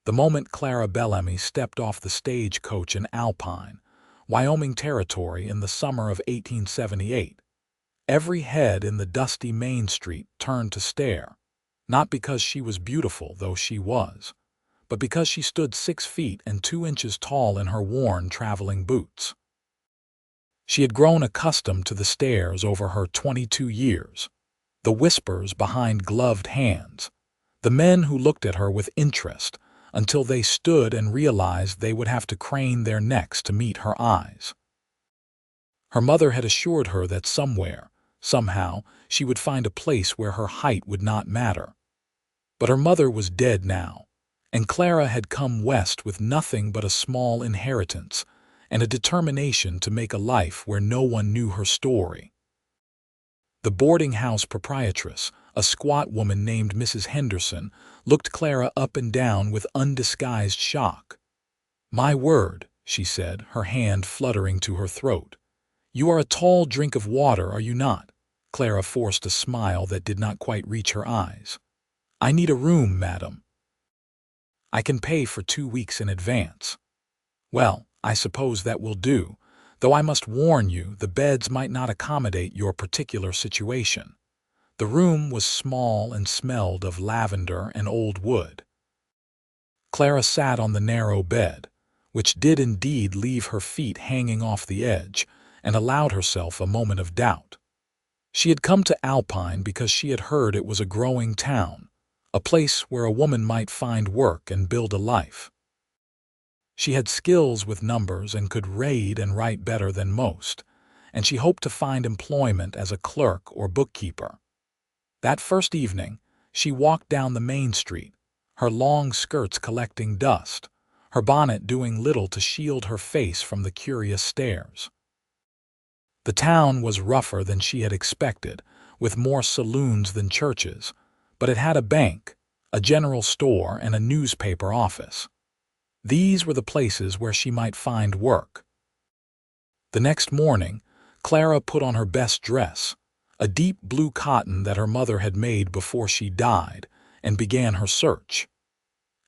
the moment Clara Bellamy stepped off the stagecoach in Alpine, Wyoming Territory in the summer of 1878. Every head in the dusty Main Street turned to stare, not because she was beautiful, though she was, but because she stood 6 feet and 2 inches tall in her worn traveling boots. She had grown accustomed to the stares over her 22 years, the whispers behind gloved hands, the men who looked at her with interest until they stood and realized they would have to crane their necks to meet her eyes. Her mother had assured her that somewhere, somehow, she would find a place where her height would not matter. But her mother was dead now, and Clara had come west with nothing but a small inheritance and a determination to make a life where no one knew her story. The boarding house proprietress, a squat woman named Mrs. Henderson, looked Clara up and down with undisguised shock. "My word," she said, her hand fluttering to her throat. "You are a tall drink of water, are you not?" Clara forced a smile that did not quite reach her eyes. "I need a room, madam. I can pay for 2 weeks in advance." "Well, I suppose that will do, though I must warn you the beds might not accommodate your particular situation." The room was small and smelled of lavender and old wood. Clara sat on the narrow bed, which did indeed leave her feet hanging off the edge, and allowed herself a moment of doubt. She had come to Alpine because she had heard it was a growing town, a place where a woman might find work and build a life. She had skills with numbers and could read and write better than most, and she hoped to find employment as a clerk or bookkeeper. That first evening, she walked down the main street, her long skirts collecting dust, her bonnet doing little to shield her face from the curious stares. The town was rougher than she had expected, with more saloons than churches, but it had a bank, a general store, and a newspaper office. These were the places where she might find work. The next morning, Clara put on her best dress, a deep blue cotton that her mother had made before she died, and began her search.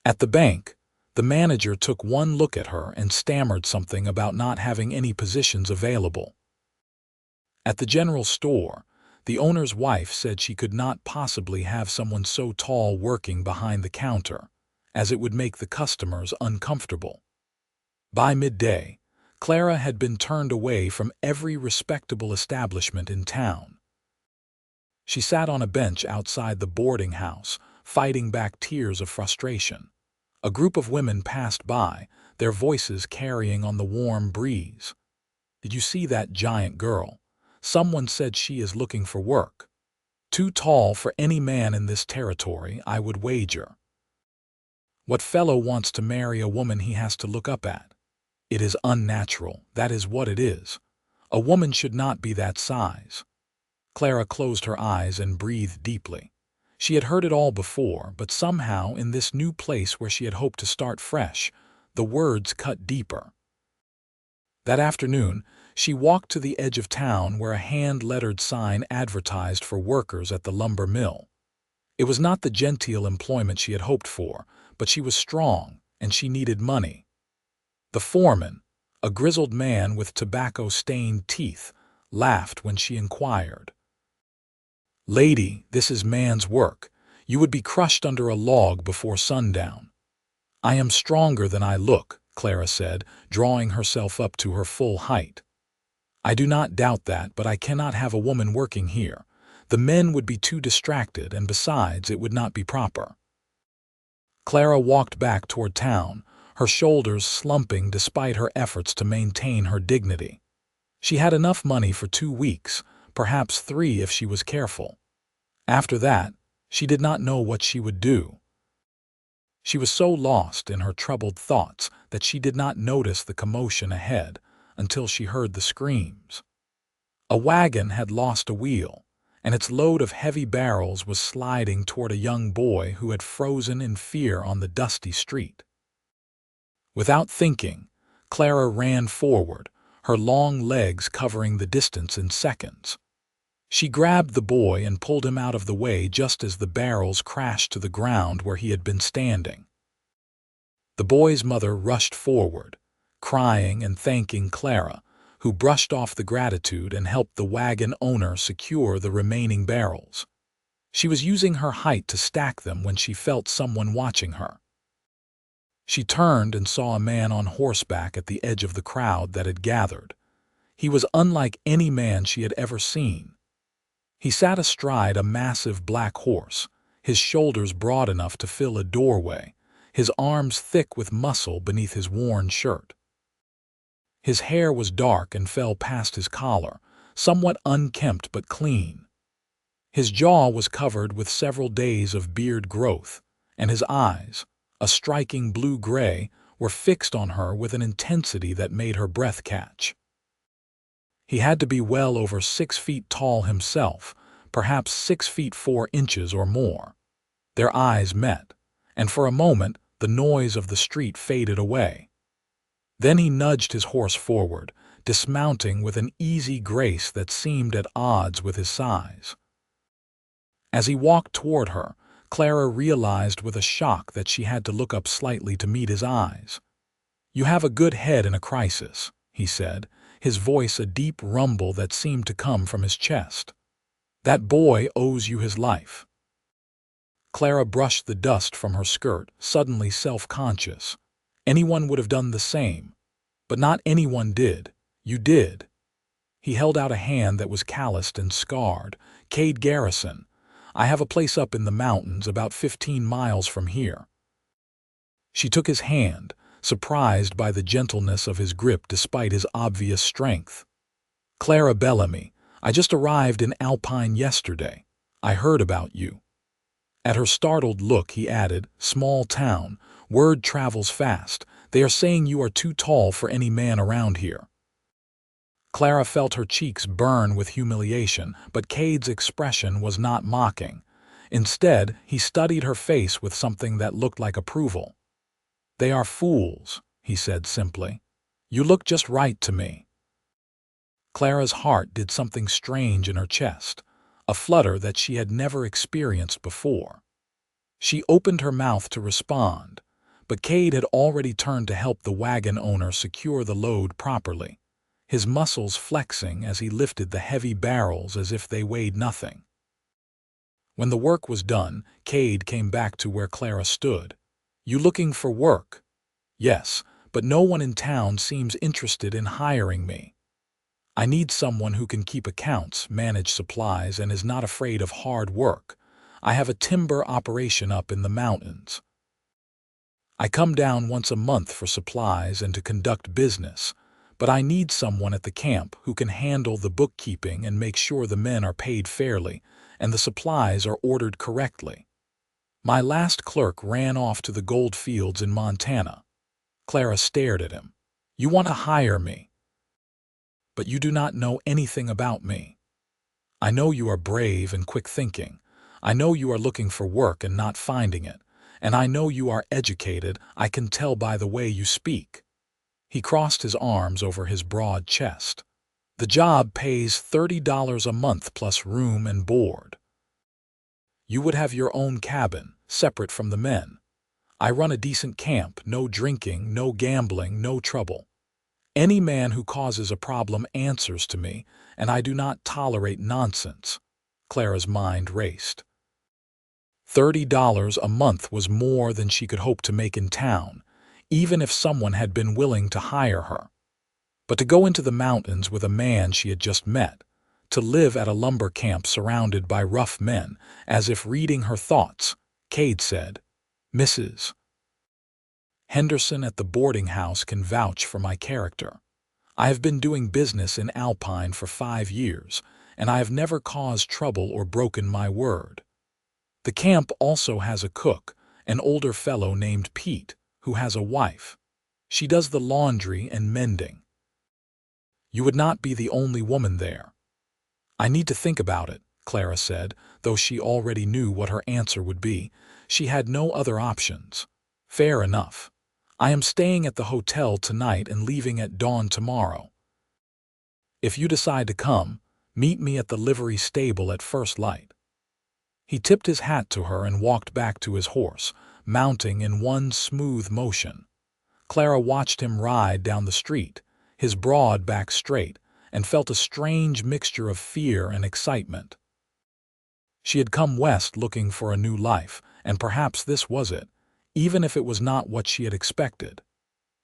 At the bank, the manager took one look at her and stammered something about not having any positions available. At the general store, the owner's wife said she could not possibly have someone so tall working behind the counter, as it would make the customers uncomfortable. By midday, Clara had been turned away from every respectable establishment in town. She sat on a bench outside the boarding house, fighting back tears of frustration. A group of women passed by, their voices carrying on the warm breeze. "Did you see that giant girl? Someone said she is looking for work. Too tall for any man in this territory, I would wager. What fellow wants to marry a woman he has to look up at? It is unnatural, that is what it is. A woman should not be that size." Clara closed her eyes and breathed deeply. She had heard it all before, but somehow in this new place where she had hoped to start fresh, the words cut deeper. That afternoon, she walked to the edge of town where a hand-lettered sign advertised for workers at the lumber mill. It was not the genteel employment she had hoped for, but she was strong, and she needed money. The foreman, a grizzled man with tobacco-stained teeth, laughed when she inquired. "Lady, this is man's work. You would be crushed under a log before sundown." "I am stronger than I look," Clara said, drawing herself up to her full height. "I do not doubt that, but I cannot have a woman working here. The men would be too distracted, and besides, it would not be proper." Clara walked back toward town, her shoulders slumping despite her efforts to maintain her dignity. She had enough money for 2 weeks, perhaps 3 if she was careful. After that, she did not know what she would do. She was so lost in her troubled thoughts that she did not notice the commotion ahead until she heard the screams. A wagon had lost a wheel, and its load of heavy barrels was sliding toward a young boy who had frozen in fear on the dusty street. Without thinking, Clara ran forward, her long legs covering the distance in seconds. She grabbed the boy and pulled him out of the way just as the barrels crashed to the ground where he had been standing. The boy's mother rushed forward, crying and thanking Clara, who brushed off the gratitude and helped the wagon owner secure the remaining barrels. She was using her height to stack them when she felt someone watching her. She turned and saw a man on horseback at the edge of the crowd that had gathered. He was unlike any man she had ever seen. He sat astride a massive black horse, his shoulders broad enough to fill a doorway, his arms thick with muscle beneath his worn shirt. His hair was dark and fell past his collar, somewhat unkempt but clean. His jaw was covered with several days of beard growth, and his eyes, a striking blue-gray, were fixed on her with an intensity that made her breath catch. He had to be well over 6 feet tall himself, perhaps 6 feet 4 inches or more. Their eyes met, and for a moment the noise of the street faded away. Then he nudged his horse forward, dismounting with an easy grace that seemed at odds with his size. As he walked toward her, Clara realized with a shock that she had to look up slightly to meet his eyes. "You have a good head in a crisis," he said, his voice a deep rumble that seemed to come from his chest. "That boy owes you his life." Clara brushed the dust from her skirt, suddenly self-conscious. Anyone would have done the same. But not anyone did. You did. He held out a hand that was calloused and scarred. "Cade Garrison. I have a place up in the mountains about 15 miles from here." She took his hand, surprised by the gentleness of his grip despite his obvious strength. "Clara Bellamy, I just arrived in Alpine yesterday. I heard about you." At her startled look, he added, "Small town. Word travels fast. They are saying you are too tall for any man around here." Clara felt her cheeks burn with humiliation, but Cade's expression was not mocking. Instead, he studied her face with something that looked like approval. "They are fools," he said simply. "You look just right to me." Clara's heart did something strange in her chest, a flutter that she had never experienced before. She opened her mouth to respond, but Cade had already turned to help the wagon owner secure the load properly, his muscles flexing as he lifted the heavy barrels as if they weighed nothing. When the work was done, Cade came back to where Clara stood. "You looking for work?" "Yes, but no one in town seems interested in hiring me. I need someone who can keep accounts, manage supplies, and is not afraid of hard work. I have a timber operation up in the mountains. I come down once a month for supplies and to conduct business, but I need someone at the camp who can handle the bookkeeping and make sure the men are paid fairly and the supplies are ordered correctly. My last clerk ran off to the gold fields in Montana." Clara stared at him. "You want to hire me, but you do not know anything about me. I know you are brave and quick-thinking. I know you are looking for work and not finding it. And I know you are educated. I can tell by the way you speak." He crossed his arms over his broad chest. "The job pays $30 a month plus room and board. You would have your own cabin, separate from the men. I run a decent camp, no drinking, no gambling, no trouble. Any man who causes a problem answers to me, and I do not tolerate nonsense." Clara's mind raced. $30 a month was more than she could hope to make in town, even if someone had been willing to hire her. But to go into the mountains with a man she had just met, to live at a lumber camp surrounded by rough men, as if reading her thoughts, Cade said, "Mrs. Henderson at the boarding house can vouch for my character. I have been doing business in Alpine for 5 years, and I have never caused trouble or broken my word. The camp also has a cook, an older fellow named Pete, who has a wife. She does the laundry and mending. You would not be the only woman there." "I need to think about it," Clara said, though she already knew what her answer would be. She had no other options. "Fair enough. I am staying at the hotel tonight and leaving at dawn tomorrow. If you decide to come, meet me at the livery stable at first light." He tipped his hat to her and walked back to his horse, mounting in one smooth motion. Clara watched him ride down the street, his broad back straight, and felt a strange mixture of fear and excitement. She had come west looking for a new life, and perhaps this was it, even if it was not what she had expected.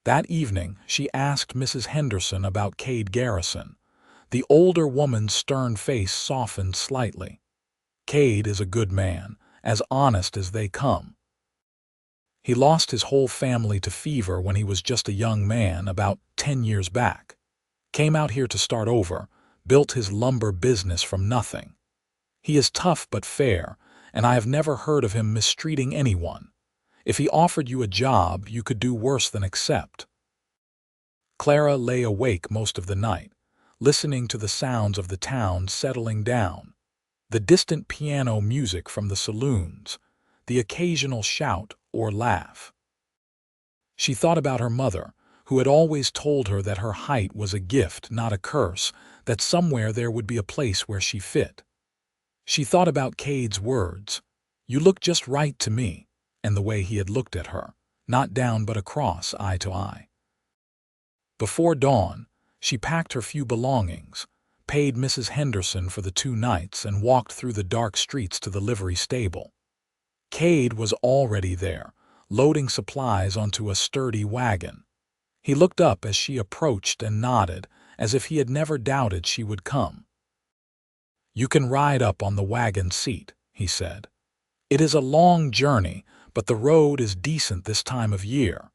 That evening, she asked Mrs. Henderson about Cade Garrison. The older woman's stern face softened slightly. "Cade is a good man, as honest as they come. He lost his whole family to fever when he was just a young man about 10 years back. Came out here to start over, built his lumber business from nothing. He is tough but fair, and I have never heard of him mistreating anyone. If he offered you a job, you could do worse than accept." Clara lay awake most of the night, listening to the sounds of the town settling down. The distant piano music from the saloons, the occasional shout or laugh. She thought about her mother, who had always told her that her height was a gift, not a curse, that somewhere there would be a place where she fit. She thought about Cade's words, "You look just right to me," and the way he had looked at her, not down but across, eye to eye. Before dawn, she packed her few belongings, paid Mrs. Henderson for the 2 nights, and walked through the dark streets to the livery stable. Cade was already there, loading supplies onto a sturdy wagon. He looked up as she approached and nodded, as if he had never doubted she would come. "You can ride up on the wagon seat," he said. "It is a long journey, but the road is decent this time of year."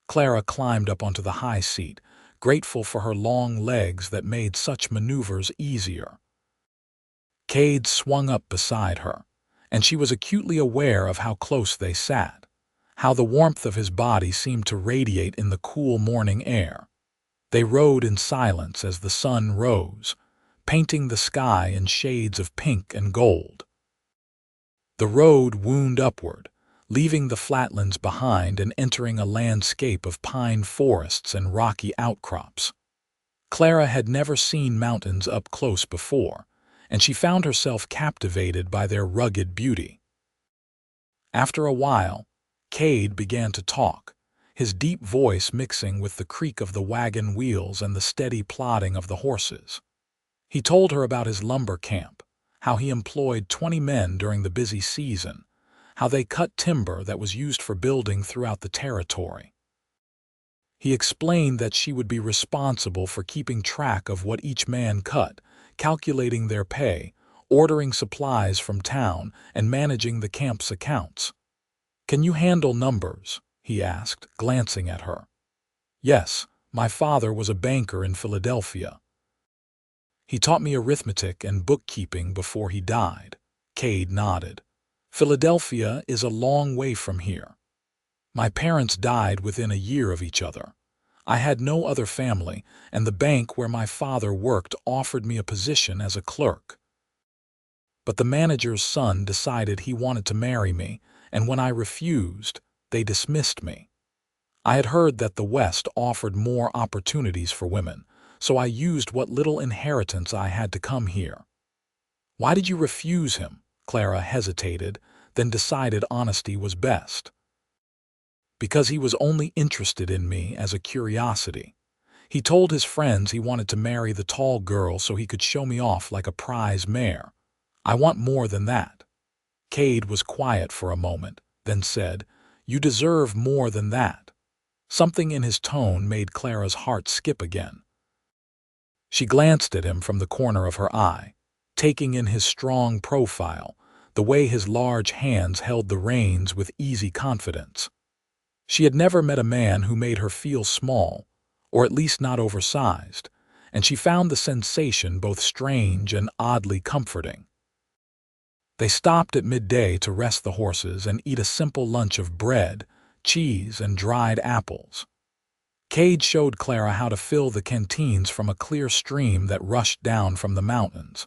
Clara climbed up onto the high seat, grateful for her long legs that made such maneuvers easier. Cade swung up beside her, and she was acutely aware of how close they sat, how the warmth of his body seemed to radiate in the cool morning air. They rode in silence as the sun rose, painting the sky in shades of pink and gold. The road wound upward, leaving the flatlands behind and entering a landscape of pine forests and rocky outcrops. Clara had never seen mountains up close before, and she found herself captivated by their rugged beauty. After a while, Cade began to talk, his deep voice mixing with the creak of the wagon wheels and the steady plodding of the horses. He told her about his lumber camp, how he employed 20 men during the busy season, how they cut timber that was used for building throughout the territory. He explained that she would be responsible for keeping track of what each man cut, calculating their pay, ordering supplies from town, and managing the camp's accounts. "Can you handle numbers?" he asked, glancing at her. "Yes, my father was a banker in Philadelphia. He taught me arithmetic and bookkeeping before he died." Cade nodded. "Philadelphia is a long way from here. My parents died within a year of each other. I had no other family, and the bank where my father worked offered me a position as a clerk. But the manager's son decided he wanted to marry me, and when I refused, they dismissed me. I had heard that the West offered more opportunities for women, so I used what little inheritance I had to come here." "Why did you refuse him?" Clara hesitated, then decided honesty was best. "Because he was only interested in me as a curiosity. He told his friends he wanted to marry the tall girl so he could show me off like a prize mare. I want more than that." Cade was quiet for a moment, then said, "You deserve more than that." Something in his tone made Clara's heart skip again. She glanced at him from the corner of her eye, taking in his strong profile, the way his large hands held the reins with easy confidence. She had never met a man who made her feel small, or at least not oversized, and she found the sensation both strange and oddly comforting. They stopped at midday to rest the horses and eat a simple lunch of bread, cheese, and dried apples. Cade showed Clara how to fill the canteens from a clear stream that rushed down from the mountains,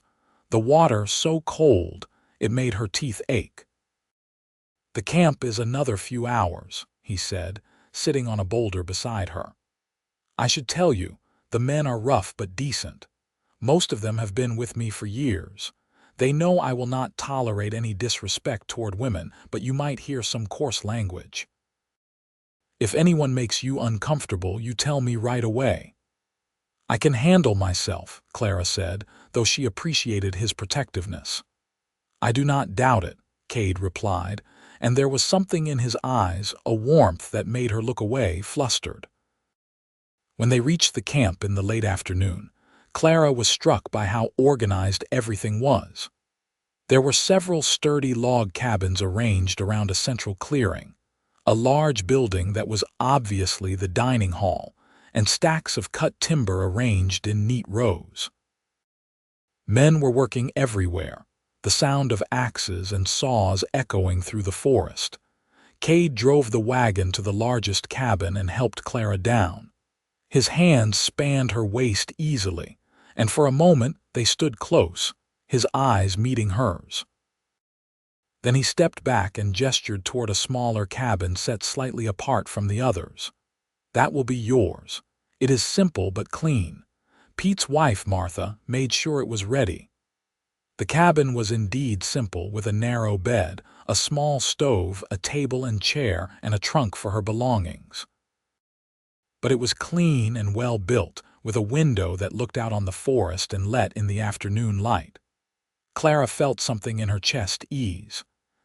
the water so cold it made her teeth ache. "The camp is another few hours," he said, sitting on a boulder beside her. "I should tell you, the men are rough but decent. Most of them have been with me for years. They know I will not tolerate any disrespect toward women, but you might hear some coarse language." If anyone makes you uncomfortable, you tell me right away." "I can handle myself," Clara said, though she appreciated his protectiveness. "I do not doubt it," Cade replied, and there was something in his eyes, a warmth that made her look away, flustered. When they reached the camp in the late afternoon, Clara was struck by how organized everything was. There were several sturdy log cabins arranged around a central clearing, a large building that was obviously the dining hall, and stacks of cut timber arranged in neat rows. Men were working everywhere, the sound of axes and saws echoing through the forest. Cade drove the wagon to the largest cabin and helped Clara down. His hands spanned her waist easily, and for a moment they stood close, his eyes meeting hers. Then he stepped back and gestured toward a smaller cabin set slightly apart from the others. "That will be yours. It is simple but clean. Pete's wife, Martha, made sure it was ready." The cabin was indeed simple, with a narrow bed, a small stove, a table and chair, and a trunk for her belongings. But it was clean and well built, with a window that looked out on the forest and let in the afternoon light. Clara felt something in her chest ease.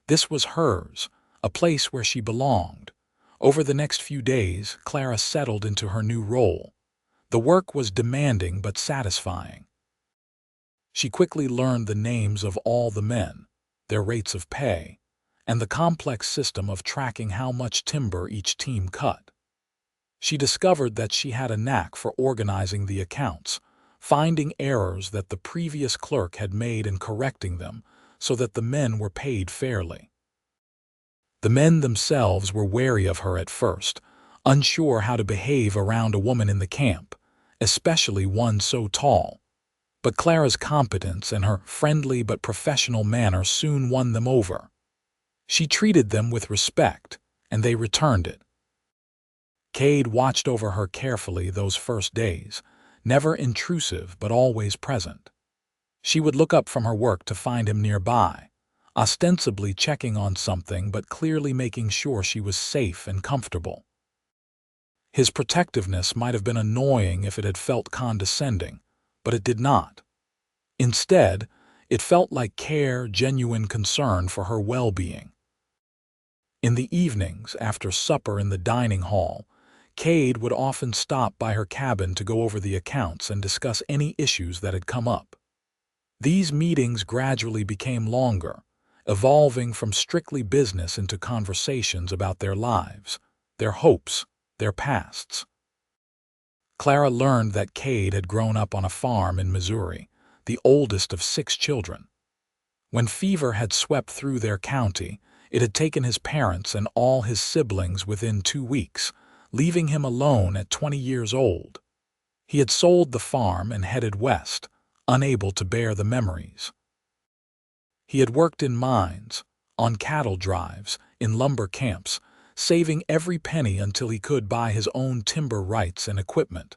This was hers, a place where she belonged. Over the next few days, Clara settled into her new role. The work was demanding but satisfying. She quickly learned the names of all the men, their rates of pay, and the complex system of tracking how much timber each team cut. She discovered that she had a knack for organizing the accounts, finding errors that the previous clerk had made and correcting them so that the men were paid fairly. The men themselves were wary of her at first, unsure how to behave around a woman in the camp, especially one so tall. But Clara's competence and her friendly but professional manner soon won them over. She treated them with respect, and they returned it. Cade watched over her carefully those first days, never intrusive but always present. She would look up from her work to find him nearby, ostensibly checking on something but clearly making sure she was safe and comfortable. His protectiveness might have been annoying if it had felt condescending, but it did not. Instead, it felt like care, genuine concern for her well-being. In the evenings, after supper in the dining hall, Cade would often stop by her cabin to go over the accounts and discuss any issues that had come up. These meetings gradually became longer, evolving from strictly business into conversations about their lives, their hopes, their pasts. Clara learned that Cade had grown up on a farm in Missouri, the oldest of 6 children. When fever had swept through their county, it had taken his parents and all his siblings within 2 weeks, leaving him alone at 20 years old. He had sold the farm and headed west, unable to bear the memories. He had worked in mines, on cattle drives, in lumber camps, saving every penny until he could buy his own timber rights and equipment.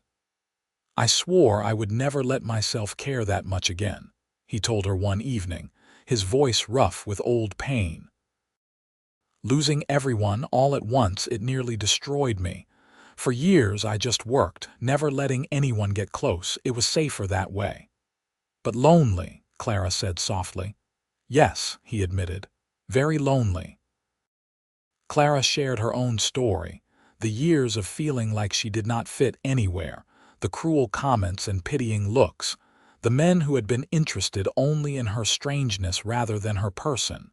"I swore I would never let myself care that much again," he told her one evening, his voice rough with old pain. "Losing everyone all at once, it nearly destroyed me. For years I just worked, never letting anyone get close. It was safer that way." "But lonely," Clara said softly. "Yes," he admitted, "very lonely." Clara shared her own story, the years of feeling like she did not fit anywhere, the cruel comments and pitying looks, the men who had been interested only in her strangeness rather than her person.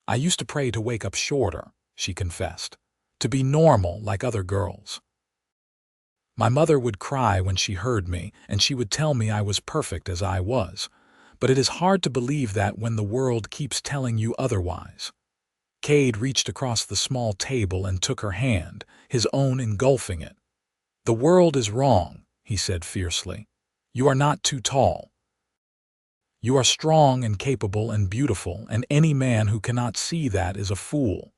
"I used to pray to wake up shorter," she confessed, "to be normal like other girls. My mother would cry when she heard me, and she would tell me I was perfect as I was, but it is hard to believe that when the world keeps telling you otherwise." Cade reached across the small table and took her hand, his own engulfing it. "The world is wrong," he said fiercely. "You are not too tall. You are strong and capable and beautiful, and any man who cannot see that is a fool."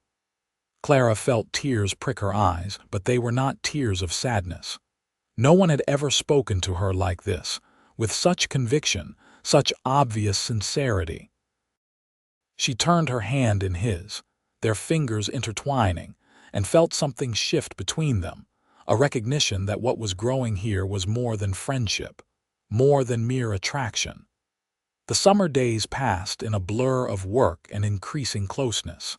Clara felt tears prick her eyes, but they were not tears of sadness. No one had ever spoken to her like this, with such conviction, such obvious sincerity. She turned her hand in his, their fingers intertwining, and felt something shift between them, a recognition that what was growing here was more than friendship, more than mere attraction. The summer days passed in a blur of work and increasing closeness.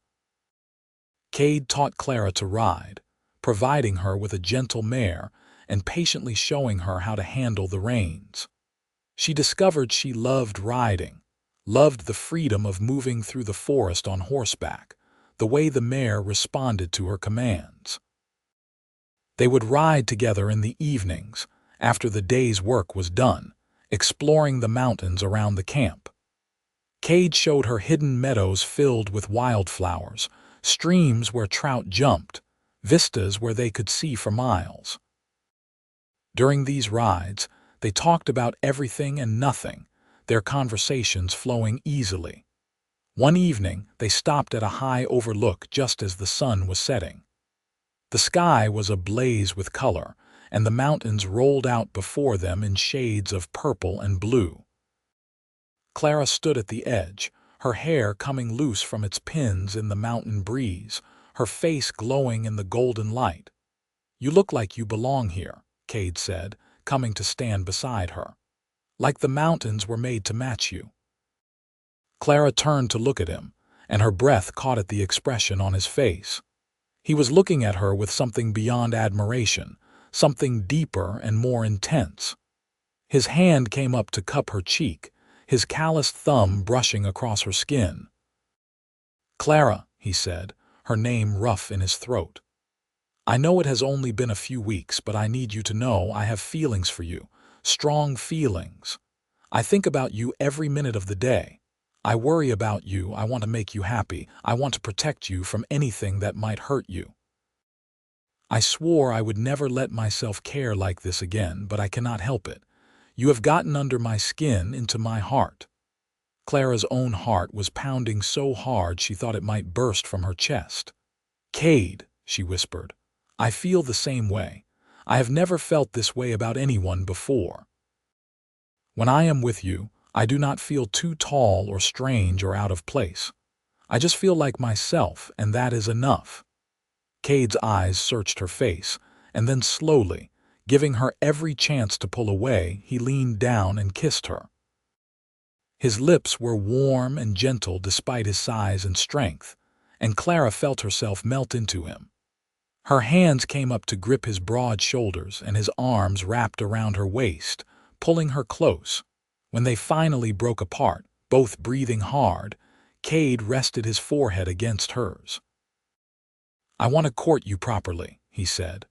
Cade taught Clara to ride, providing her with a gentle mare and patiently showing her how to handle the reins. She discovered she loved riding, loved the freedom of moving through the forest on horseback, the way the mare responded to her commands. They would ride together in the evenings, after the day's work was done, exploring the mountains around the camp. Cade showed her hidden meadows filled with wildflowers, streams where trout jumped, vistas where they could see for miles. During these rides, they talked about everything and nothing, their conversations flowing easily. One evening, they stopped at a high overlook just as the sun was setting. The sky was ablaze with color, and the mountains rolled out before them in shades of purple and blue. Clara stood at the edge, her hair coming loose from its pins in the mountain breeze, her face glowing in the golden light. "You look like you belong here," Cade said, coming to stand beside her. "Like the mountains were made to match you." Clara turned to look at him, and her breath caught at the expression on his face. He was looking at her with something beyond admiration, something deeper and more intense. His hand came up to cup her cheek, his calloused thumb brushing across her skin. "Clara," he said, her name rough in his throat. "I know it has only been a few weeks, but I need you to know I have feelings for you, strong feelings. I think about you every minute of the day. I worry about you, I want to make you happy, I want to protect you from anything that might hurt you. I swore I would never let myself care like this again, but I cannot help it. You have gotten under my skin, into my heart." Clara's own heart was pounding so hard she thought it might burst from her chest. "Cade," she whispered, "I feel the same way. I have never felt this way about anyone before. When I am with you, I do not feel too tall or strange or out of place. I just feel like myself, and that is enough." Cade's eyes searched her face, and then slowly, giving her every chance to pull away, he leaned down and kissed her. His lips were warm and gentle despite his size and strength, and Clara felt herself melt into him. Her hands came up to grip his broad shoulders, and his arms wrapped around her waist, pulling her close. When they finally broke apart, both breathing hard, Cade rested his forehead against hers. "I want to court you properly," he said.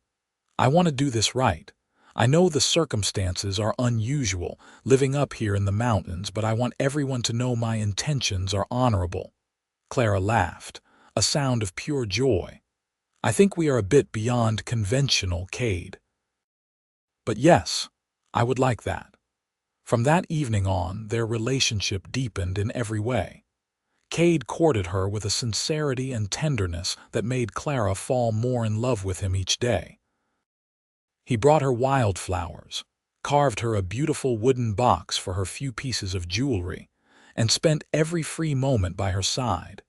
"I want to do this right. I know the circumstances are unusual, living up here in the mountains, but I want everyone to know my intentions are honorable." Clara laughed, a sound of pure joy. "I think we are a bit beyond conventional, Cade. But yes, I would like that." From that evening on, their relationship deepened in every way. Cade courted her with a sincerity and tenderness that made Clara fall more in love with him each day. He brought her wildflowers, carved her a beautiful wooden box for her few pieces of jewelry, and spent every free moment by her side.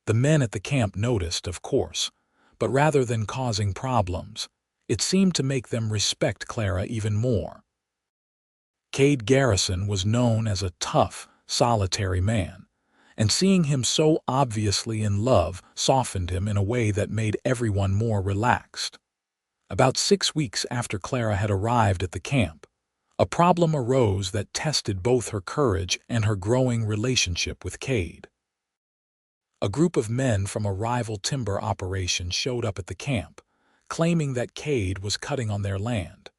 The men at the camp noticed, of course, but rather than causing problems, it seemed to make them respect Clara even more. Cade Garrison was known as a tough, solitary man, and seeing him so obviously in love softened him in a way that made everyone more relaxed. About 6 weeks after Clara had arrived at the camp, a problem arose that tested both her courage and her growing relationship with Cade. A group of men from a rival timber operation showed up at the camp, claiming that Cade was cutting on their land.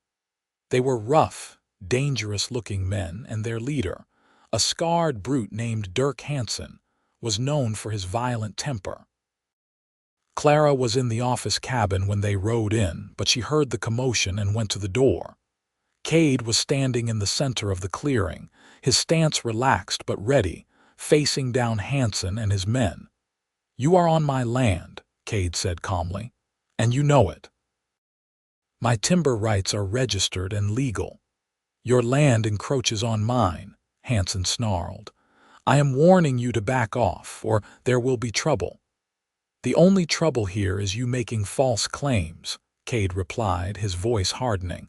They were rough, dangerous-looking men, and their leader, a scarred brute named Dirk Hansen, was known for his violent temper. Clara was in the office cabin when they rode in, but she heard the commotion and went to the door. Cade was standing in the center of the clearing, his stance relaxed but ready, facing down Hansen and his men. "You are on my land," Cade said calmly, "and you know it. My timber rights are registered and legal. Your land encroaches on mine," Hansen snarled. "I am warning you to back off, or there will be trouble." "The only trouble here is you making false claims," Cade replied, his voice hardening.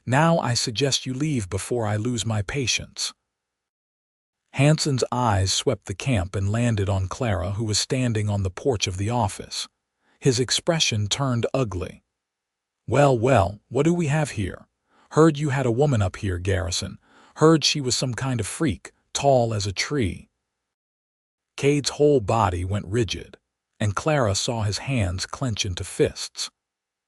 "Now I suggest you leave before I lose my patience." Hanson's eyes swept the camp and landed on Clara, who was standing on the porch of the office. His expression turned ugly. "Well, well, what do we have here? Heard you had a woman up here, Garrison. Heard she was some kind of freak, tall as a tree." Cade's whole body went rigid, and Clara saw his hands clench into fists.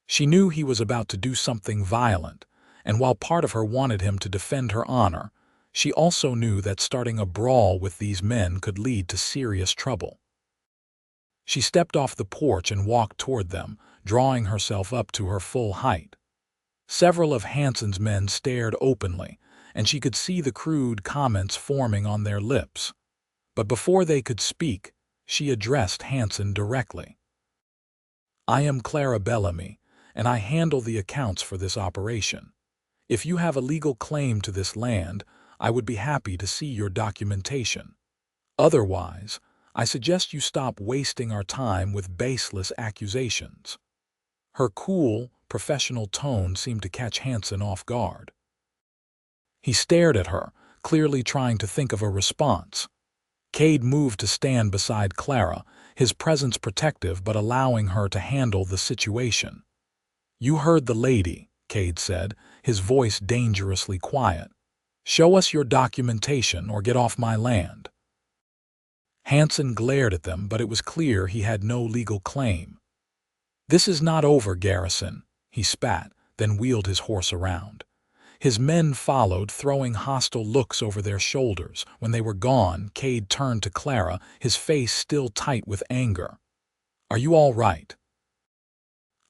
She knew he was about to do something violent, and while part of her wanted him to defend her honor, she also knew that starting a brawl with these men could lead to serious trouble. She stepped off the porch and walked toward them, drawing herself up to her full height. Several of Hanson's men stared openly, and she could see the crude comments forming on their lips. But before they could speak, she addressed Hanson directly. "I am Clara Bellamy, and I handle the accounts for this operation. If you have a legal claim to this land, I would be happy to see your documentation. Otherwise, I suggest you stop wasting our time with baseless accusations." Her cool, professional tone seemed to catch Hanson off guard. He stared at her, clearly trying to think of a response. Cade moved to stand beside Clara, his presence protective but allowing her to handle the situation. "You heard the lady," Cade said, his voice dangerously quiet. "Show us your documentation or get off my land." Hanson glared at them, but it was clear he had no legal claim. "This is not over, Garrison," he spat, then wheeled his horse around. His men followed, throwing hostile looks over their shoulders. When they were gone, Cade turned to Clara, his face still tight with anger. "Are you all right?"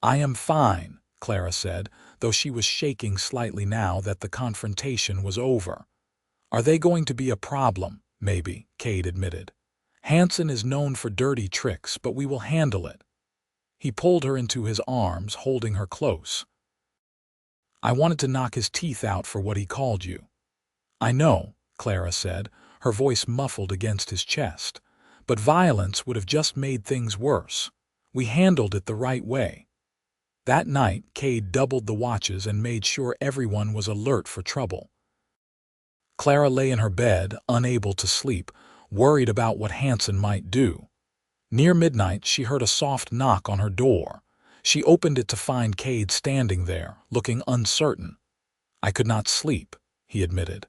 "I am fine," Clara said, though she was shaking slightly now that the confrontation was over. "Are they going to be a problem?" "Maybe," Cade admitted. "Hanson is known for dirty tricks, but we will handle it." He pulled her into his arms, holding her close. "I wanted to knock his teeth out for what he called you." "I know," Clara said, her voice muffled against his chest. "But violence would have just made things worse. We handled it the right way." That night, Cade doubled the watches and made sure everyone was alert for trouble. Clara lay in her bed, unable to sleep, worried about what Hanson might do. Near midnight, she heard a soft knock on her door. She opened it to find Cade standing there, looking uncertain. "I could not sleep," he admitted.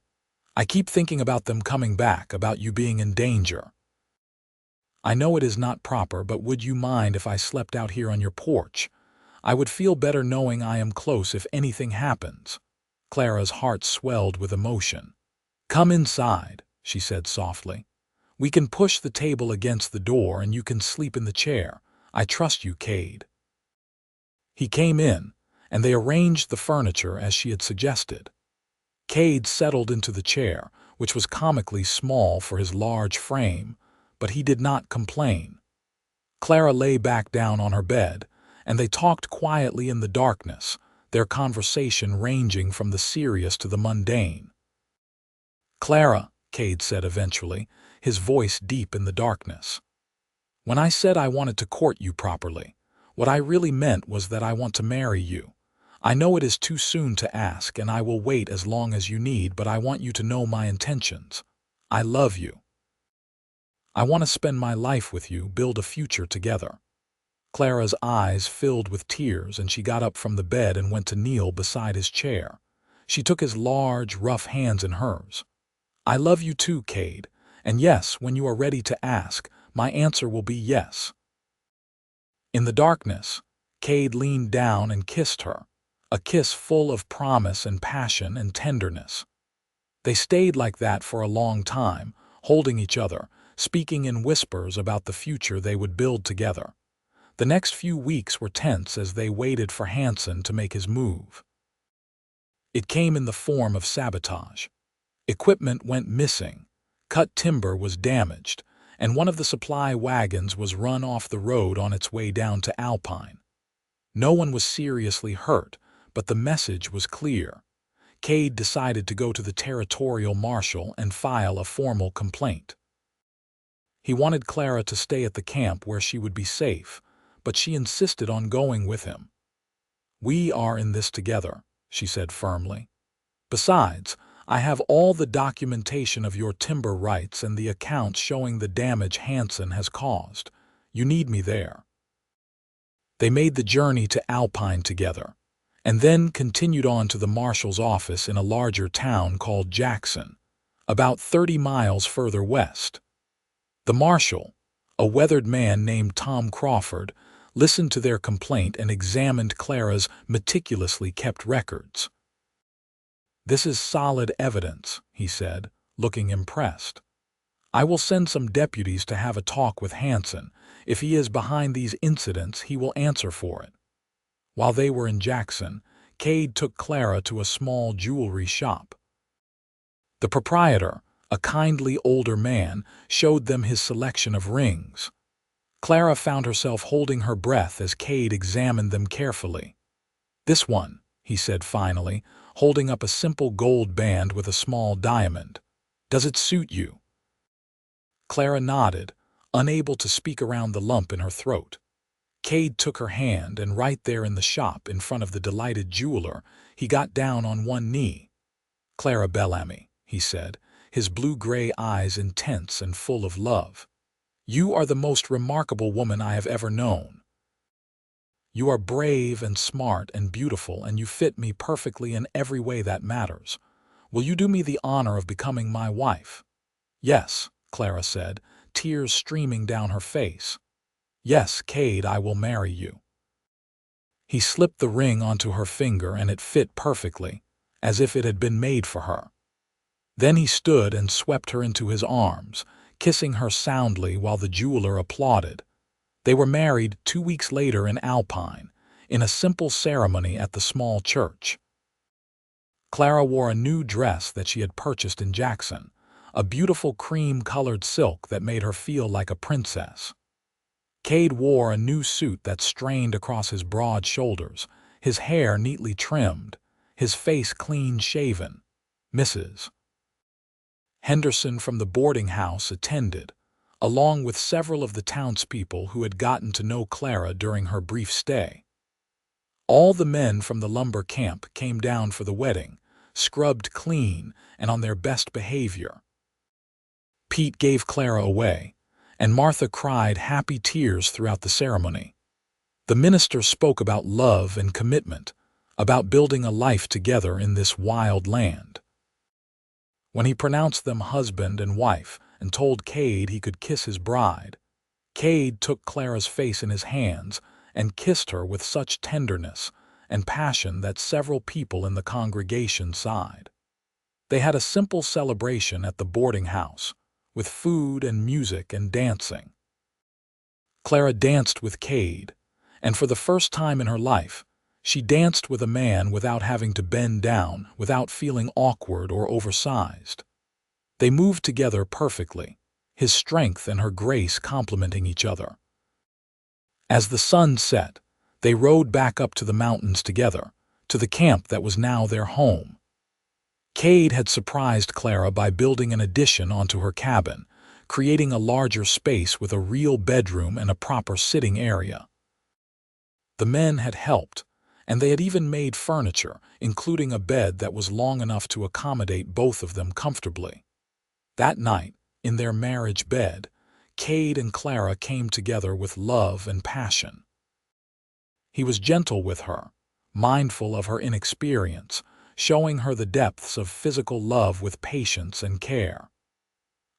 "I keep thinking about them coming back, about you being in danger." "I know it is not proper, but would you mind if I slept out here on your porch? I would feel better knowing I am close if anything happens." Clara's heart swelled with emotion. "Come inside," she said softly. "We can push the table against the door and you can sleep in the chair. I trust you, Cade." He came in, and they arranged the furniture as she had suggested. Cade settled into the chair, which was comically small for his large frame, but he did not complain. Clara lay back down on her bed, and they talked quietly in the darkness, their conversation ranging from the serious to the mundane. "Clara," Cade said eventually, his voice deep in the darkness, "when I said I wanted to court you properly, what I really meant was that I want to marry you. I know it is too soon to ask, and I will wait as long as you need, but I want you to know my intentions. I love you. I want to spend my life with you, build a future together." Clara's eyes filled with tears, and she got up from the bed and went to kneel beside his chair. She took his large, rough hands in hers. "I love you too, Cade, and yes, when you are ready to ask, my answer will be yes." In the darkness, Cade leaned down and kissed her, a kiss full of promise and passion and tenderness. They stayed like that for a long time, holding each other, speaking in whispers about the future they would build together. The next few weeks were tense as they waited for Hanson to make his move. It came in the form of sabotage. Equipment went missing, cut timber was damaged, and one of the supply wagons was run off the road on its way down to Alpine. No one was seriously hurt, but the message was clear. Cade decided to go to the territorial marshal and file a formal complaint. He wanted Clara to stay at the camp where she would be safe, but she insisted on going with him. "We are in this together," she said firmly. "Besides, I have all the documentation of your timber rights and the accounts showing the damage Hansen has caused. You need me there." They made the journey to Alpine together, and then continued on to the marshal's office in a larger town called Jackson, about 30 miles further west. The marshal, a weathered man named Tom Crawford, listened to their complaint and examined Clara's meticulously kept records. "This is solid evidence," he said, looking impressed. "I will send some deputies to have a talk with Hansen. If he is behind these incidents, he will answer for it." While they were in Jackson, Cade took Clara to a small jewelry shop. The proprietor, a kindly older man, showed them his selection of rings. Clara found herself holding her breath as Cade examined them carefully. "This one," he said finally, holding up a simple gold band with a small diamond. "Does it suit you?" Clara nodded, unable to speak around the lump in her throat. Cade took her hand, and right there in the shop, in front of the delighted jeweler, he got down on one knee. "Clara Bellamy," he said, his blue-gray eyes intense and full of love. "You are the most remarkable woman I have ever known. You are brave and smart and beautiful, and you fit me perfectly in every way that matters. Will you do me the honor of becoming my wife?" "Yes," Clara said, tears streaming down her face. "Yes, Cade, I will marry you." He slipped the ring onto her finger, and it fit perfectly, as if it had been made for her. Then he stood and swept her into his arms, kissing her soundly while the jeweler applauded. They were married 2 weeks later in Alpine, in a simple ceremony at the small church. Clara wore a new dress that she had purchased in Jackson, a beautiful cream-colored silk that made her feel like a princess. Cade wore a new suit that strained across his broad shoulders, his hair neatly trimmed, his face clean-shaven. Mrs. Henderson from the boarding house attended, along with several of the townspeople who had gotten to know Clara during her brief stay. All the men from the lumber camp came down for the wedding, scrubbed clean and on their best behavior. Pete gave Clara away, and Martha cried happy tears throughout the ceremony. The minister spoke about love and commitment, about building a life together in this wild land. When he pronounced them husband and wife and told Cade he could kiss his bride, Cade took Clara's face in his hands and kissed her with such tenderness and passion that several people in the congregation sighed. They had a simple celebration at the boarding house, with food and music and dancing. Clara danced with Cade, and for the first time in her life, she danced with a man without having to bend down, without feeling awkward or oversized. They moved together perfectly, his strength and her grace complementing each other. As the sun set, they rode back up to the mountains together, to the camp that was now their home. Cade had surprised Clara by building an addition onto her cabin, creating a larger space with a real bedroom and a proper sitting area. The men had helped, and they had even made furniture, including a bed that was long enough to accommodate both of them comfortably. That night, in their marriage bed, Cade and Clara came together with love and passion. He was gentle with her, mindful of her inexperience, showing her the depths of physical love with patience and care.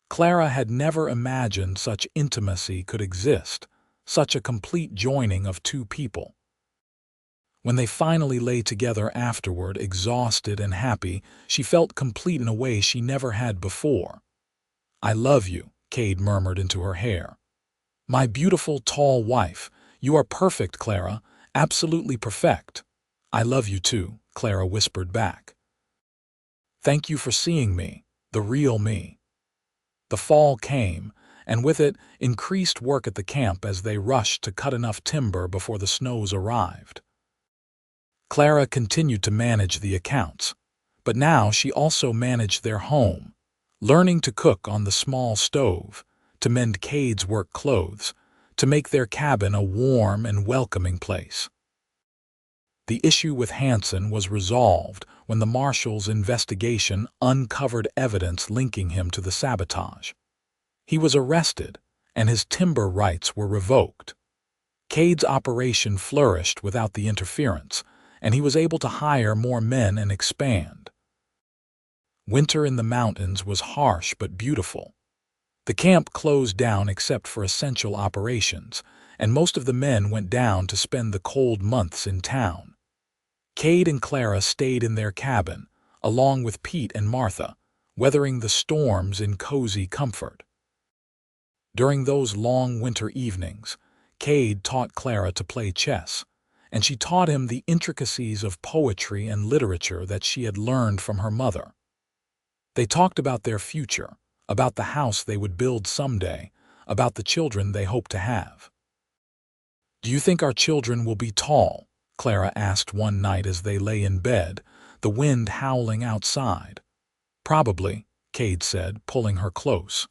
Clara had never imagined such intimacy could exist, such a complete joining of two people. When they finally lay together afterward, exhausted and happy, she felt complete in a way she never had before. "I love you," Cade murmured into her hair. "My beautiful, tall wife, you are perfect, Clara, absolutely perfect." "I love you too," Clara whispered back. "Thank you for seeing me, the real me." The fall came, and with it, increased work at the camp as they rushed to cut enough timber before the snows arrived. Clara continued to manage the accounts, but now she also managed their home, learning to cook on the small stove, to mend Cade's work clothes, to make their cabin a warm and welcoming place. The issue with Hansen was resolved when the marshal's investigation uncovered evidence linking him to the sabotage. He was arrested, and his timber rights were revoked. Cade's operation flourished without the interference, and he was able to hire more men and expand. Winter in the mountains was harsh but beautiful. The camp closed down except for essential operations, and most of the men went down to spend the cold months in town. Cade and Clara stayed in their cabin, along with Pete and Martha, weathering the storms in cozy comfort. During those long winter evenings, Cade taught Clara to play chess, and she taught him the intricacies of poetry and literature that she had learned from her mother. They talked about their future, about the house they would build someday, about the children they hoped to have. "Do you think our children will be tall?" Clara asked one night as they lay in bed, the wind howling outside. "Probably," Cade said, pulling her close.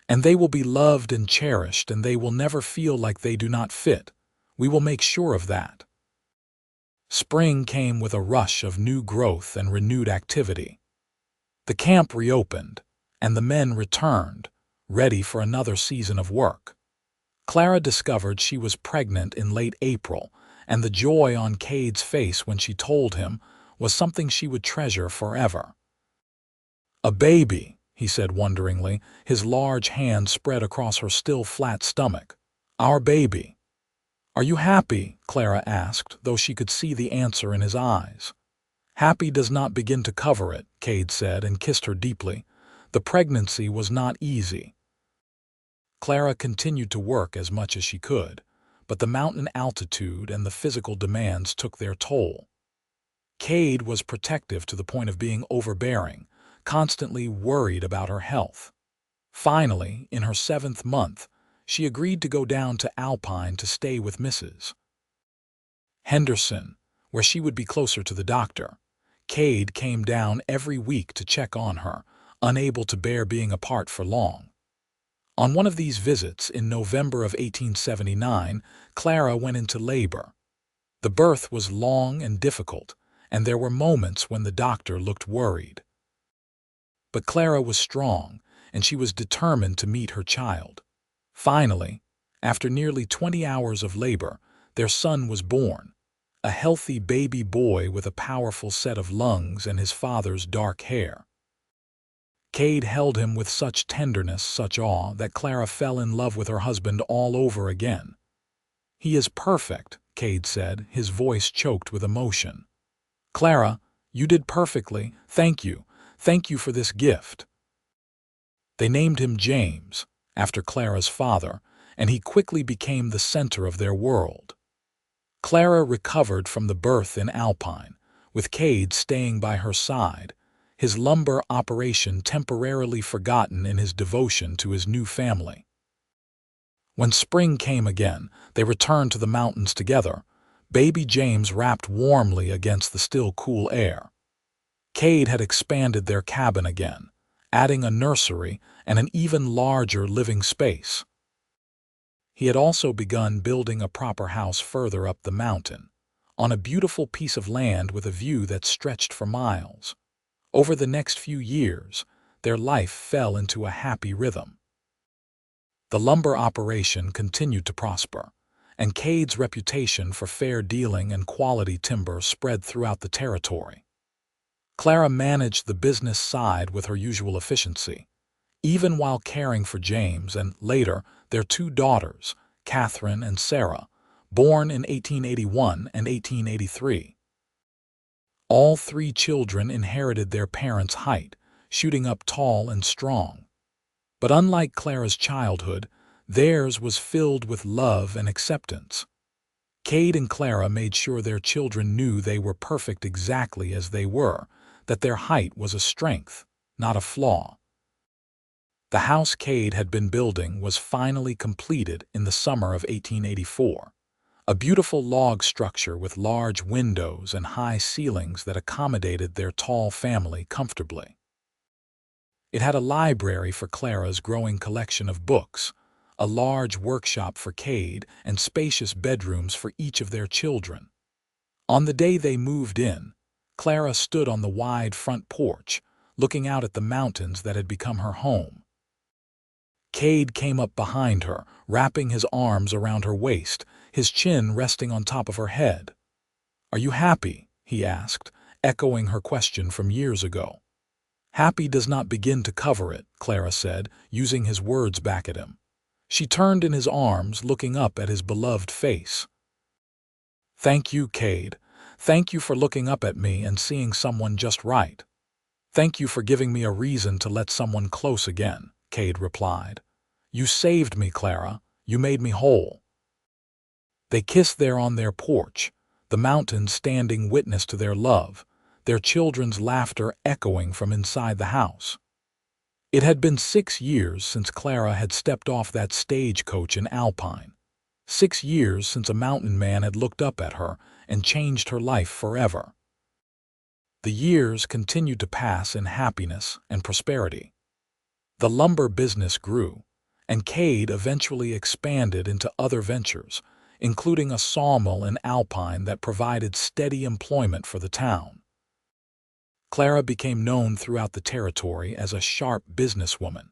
"And they will be loved and cherished, and they will never feel like they do not fit. We will make sure of that." Spring came with a rush of new growth and renewed activity. The camp reopened, and the men returned, ready for another season of work. Clara discovered she was pregnant in late April, and the joy on Cade's face when she told him was something she would treasure forever. "A baby," he said wonderingly, his large hand spread across her still flat stomach. "Our baby." "Are you happy?" Clara asked, though she could see the answer in his eyes. "Happy does not begin to cover it," Cade said and kissed her deeply. "The pregnancy was not easy." Clara continued to work as much as she could, but the mountain altitude and the physical demands took their toll. Cade was protective to the point of being overbearing, constantly worried about her health. Finally, in her 7th month, she agreed to go down to Alpine to stay with Mrs. Henderson, where she would be closer to the doctor. Cade came down every week to check on her, unable to bear being apart for long. On one of these visits, in November of 1879, Clara went into labor. The birth was long and difficult, and there were moments when the doctor looked worried. But Clara was strong, and she was determined to meet her child. Finally, after nearly 20 hours of labor, their son was born, a healthy baby boy with a powerful set of lungs and his father's dark hair. Cade held him with such tenderness, such awe, that Clara fell in love with her husband all over again. "He is perfect," Cade said, his voice choked with emotion. "Clara, you did perfectly. Thank you. Thank you for this gift." They named him James, after Clara's father, and he quickly became the center of their world. Clara recovered from the birth in Alpine, with Cade staying by her side, his lumber operation temporarily forgotten in his devotion to his new family. When spring came again, they returned to the mountains together, baby James wrapped warmly against the still cool air. Cade had expanded their cabin again, adding a nursery and an even larger living space. He had also begun building a proper house further up the mountain, on a beautiful piece of land with a view that stretched for miles. Over the next few years, their life fell into a happy rhythm. The lumber operation continued to prosper, and Cade's reputation for fair dealing and quality timber spread throughout the territory. Clara managed the business side with her usual efficiency, even while caring for James and, later, their 2 daughters, Catherine and Sarah, born in 1881 and 1883. All 3 children inherited their parents' height, shooting up tall and strong. But unlike Clara's childhood, theirs was filled with love and acceptance. Cade and Clara made sure their children knew they were perfect exactly as they were, that their height was a strength, not a flaw. The house Cade had been building was finally completed in the summer of 1884. A beautiful log structure with large windows and high ceilings that accommodated their tall family comfortably. It had a library for Clara's growing collection of books, a large workshop for Cade, and spacious bedrooms for each of their children. On the day they moved in, Clara stood on the wide front porch, looking out at the mountains that had become her home. Cade came up behind her, wrapping his arms around her waist, his chin resting on top of her head. "Are you happy?" he asked, echoing her question from years ago. "Happy does not begin to cover it," Clara said, using his words back at him. She turned in his arms, looking up at his beloved face. "Thank you, Cade. Thank you for looking up at me and seeing someone just right. Thank you for giving me a reason to let someone close again," Cade replied. "You saved me, Clara. You made me whole." They kissed there on their porch, the mountains standing witness to their love, their children's laughter echoing from inside the house. It had been 6 years since Clara had stepped off that stagecoach in Alpine. 6 years since a mountain man had looked up at her and changed her life forever. The years continued to pass in happiness and prosperity. The lumber business grew, and Cade eventually expanded into other ventures, including a sawmill in Alpine that provided steady employment for the town. Clara became known throughout the territory as a sharp businesswoman,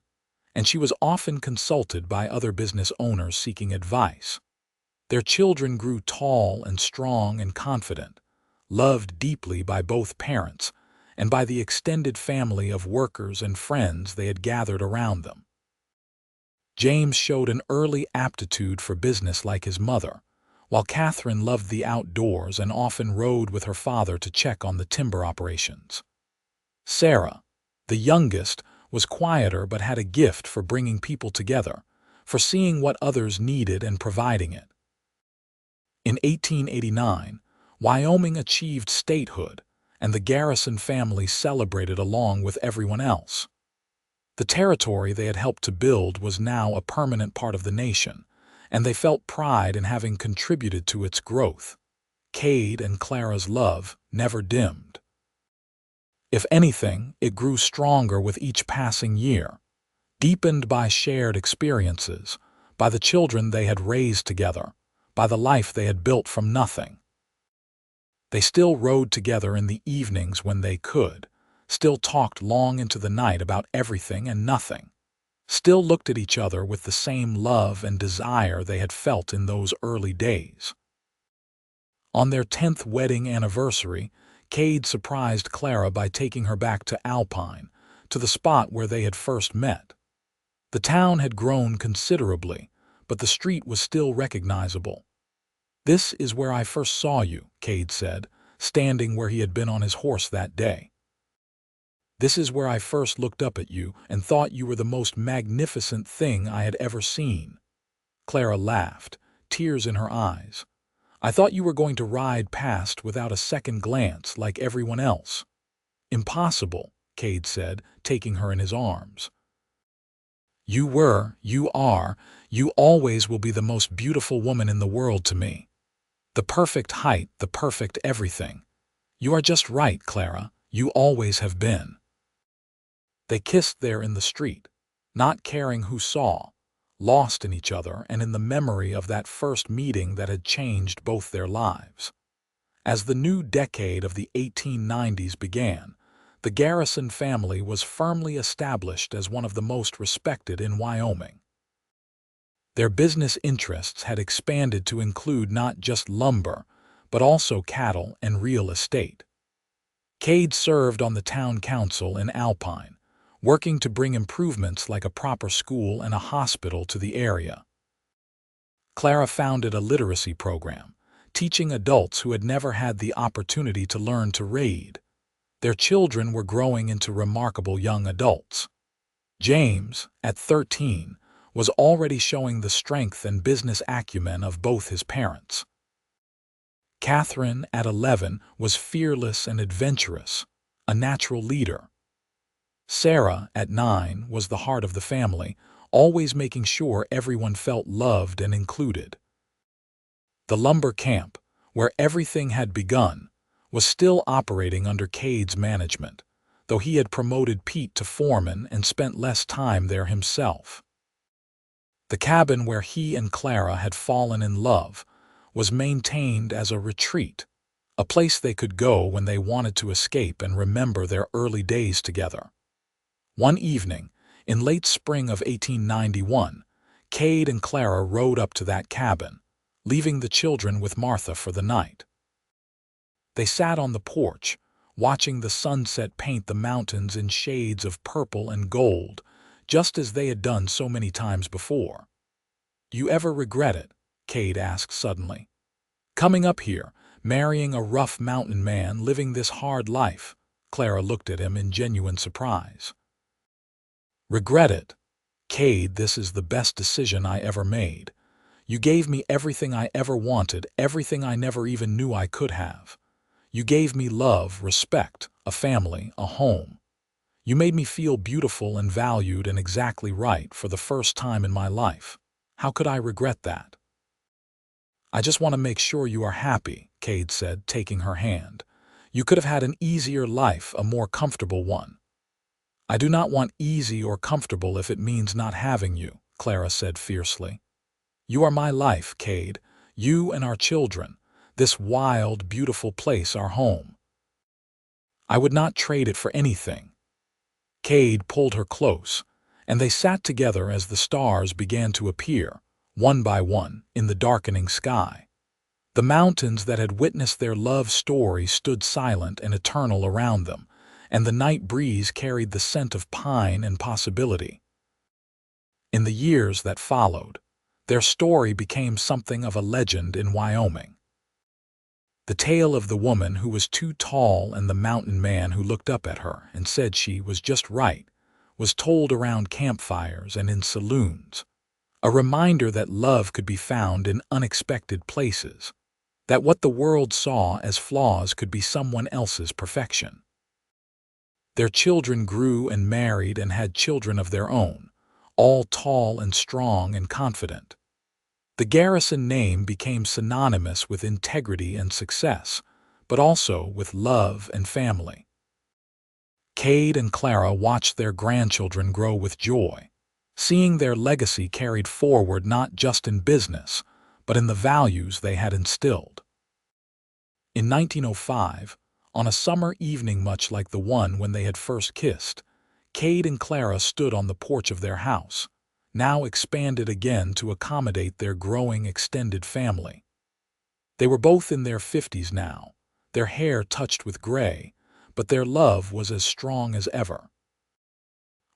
and she was often consulted by other business owners seeking advice. Their children grew tall and strong and confident, loved deeply by both parents and by the extended family of workers and friends they had gathered around them. James showed an early aptitude for business like his mother, while Catherine loved the outdoors and often rode with her father to check on the timber operations. Sarah, the youngest, was quieter but had a gift for bringing people together, for seeing what others needed and providing it. In 1889, Wyoming achieved statehood, and the Garrison family celebrated along with everyone else. The territory they had helped to build was now a permanent part of the nation, and they felt pride in having contributed to its growth. Cade and Clara's love never dimmed. If anything, it grew stronger with each passing year, deepened by shared experiences, by the children they had raised together, by the life they had built from nothing. They still rode together in the evenings when they could, still talked long into the night about everything and nothing, still looked at each other with the same love and desire they had felt in those early days. On their 10th wedding anniversary, Cade surprised Clara by taking her back to Alpine, to the spot where they had first met. The town had grown considerably, but the street was still recognizable. "This is where I first saw you," Cade said, standing where he had been on his horse that day. "This is where I first looked up at you and thought you were the most magnificent thing I had ever seen." Clara laughed, tears in her eyes. "I thought you were going to ride past without a second glance like everyone else." "Impossible," Cade said, taking her in his arms. "You were, you are, you always will be the most beautiful woman in the world to me. The perfect height, the perfect everything. You are just right, Clara. You always have been." They kissed there in the street, not caring who saw, lost in each other and in the memory of that first meeting that had changed both their lives. As the new decade of the 1890s began, the Garrison family was firmly established as one of the most respected in Wyoming. Their business interests had expanded to include not just lumber, but also cattle and real estate. Cade served on the town council in Alpine, working to bring improvements like a proper school and a hospital to the area. Clara founded a literacy program, teaching adults who had never had the opportunity to learn to read. Their children were growing into remarkable young adults. James, at 13, was already showing the strength and business acumen of both his parents. Catherine, at 11, was fearless and adventurous, a natural leader. Sarah, at 9, was the heart of the family, always making sure everyone felt loved and included. The lumber camp, where everything had begun, was still operating under Cade's management, though he had promoted Pete to foreman and spent less time there himself. The cabin where he and Clara had fallen in love was maintained as a retreat, a place they could go when they wanted to escape and remember their early days together. One evening, in late spring of 1891, Cade and Clara rode up to that cabin, leaving the children with Martha for the night. They sat on the porch, watching the sunset paint the mountains in shades of purple and gold, just as they had done so many times before. "You ever regret it?" Cade asked suddenly. "Coming up here, marrying a rough mountain man, living this hard life?" Clara looked at him in genuine surprise. "Regret it? Cade, this is the best decision I ever made. You gave me everything I ever wanted, everything I never even knew I could have. You gave me love, respect, a family, a home. You made me feel beautiful and valued and exactly right for the first time in my life. How could I regret that?" "I just want to make sure you are happy," Cade said, taking her hand. "You could have had an easier life, a more comfortable one." "I do not want easy or comfortable if it means not having you," Clara said fiercely. "You are my life, Cade, you and our children, this wild, beautiful place, our home. I would not trade it for anything." Cade pulled her close, and they sat together as the stars began to appear, one by one, in the darkening sky. The mountains that had witnessed their love story stood silent and eternal around them, and the night breeze carried the scent of pine and possibility. In the years that followed, their story became something of a legend in Wyoming. The tale of the woman who was too tall and the mountain man who looked up at her and said she was just right was told around campfires and in saloons, a reminder that love could be found in unexpected places, that what the world saw as flaws could be someone else's perfection. Their children grew and married and had children of their own, all tall and strong and confident. The Garrison name became synonymous with integrity and success, but also with love and family. Cade and Clara watched their grandchildren grow with joy, seeing their legacy carried forward not just in business, but in the values they had instilled. In 1905, on a summer evening much like the one when they had first kissed, Cade and Clara stood on the porch of their house, now expanded again to accommodate their growing extended family. They were both in their 50s now, their hair touched with gray, but their love was as strong as ever.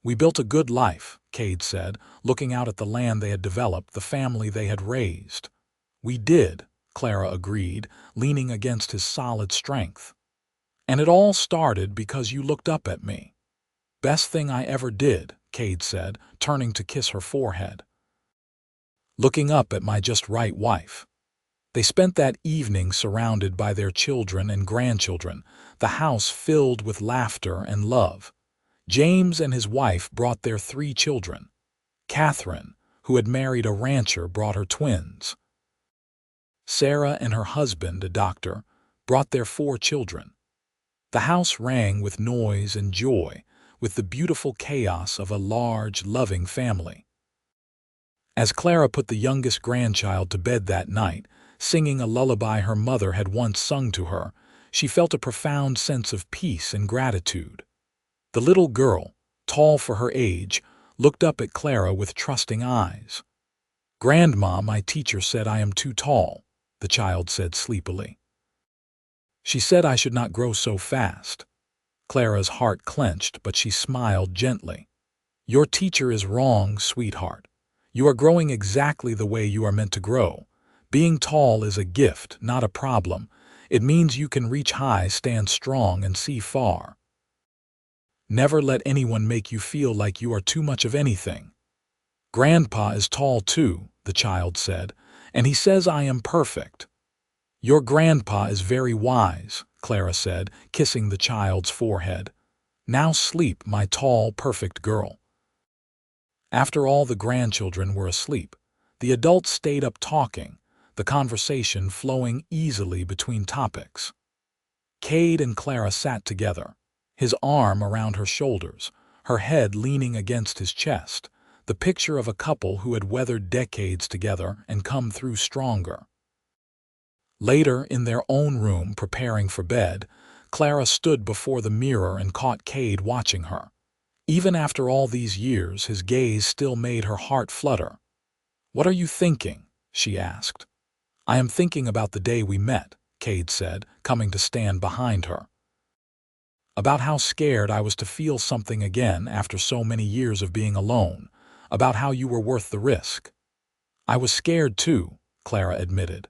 "We built a good life," Cade said, looking out at the land they had developed, the family they had raised. "We did," Clara agreed, leaning against his solid strength. "And it all started because you looked up at me." "Best thing I ever did," Cade said, turning to kiss her forehead. "Looking up at my just right wife." They spent that evening surrounded by their children and grandchildren, the house filled with laughter and love. James and his wife brought their 3 children. Catherine, who had married a rancher, brought her twins. Sarah and her husband, a doctor, brought their 4 children. The house rang with noise and joy, with the beautiful chaos of a large, loving family. As Clara put the youngest grandchild to bed that night, singing a lullaby her mother had once sung to her, she felt a profound sense of peace and gratitude. The little girl, tall for her age, looked up at Clara with trusting eyes. "Grandma, my teacher said I am too tall," the child said sleepily. "She said I should not grow so fast." Clara's heart clenched, but she smiled gently. "Your teacher is wrong, sweetheart. You are growing exactly the way you are meant to grow. Being tall is a gift, not a problem. It means you can reach high, stand strong, and see far. Never let anyone make you feel like you are too much of anything." "Grandpa is tall too," the child said, "and he says I am perfect." "Your grandpa is very wise," Clara said, kissing the child's forehead. "Now sleep, my tall, perfect girl." After all the grandchildren were asleep, the adults stayed up talking, the conversation flowing easily between topics. Cade and Clara sat together, his arm around her shoulders, her head leaning against his chest, the picture of a couple who had weathered decades together and come through stronger. Later, in their own room preparing for bed, Clara stood before the mirror and caught Cade watching her. Even after all these years, his gaze still made her heart flutter. "What are you thinking?" she asked. "I am thinking about the day we met," Cade said, coming to stand behind her. "About how scared I was to feel something again after so many years of being alone, about how you were worth the risk." "I was scared too," Clara admitted.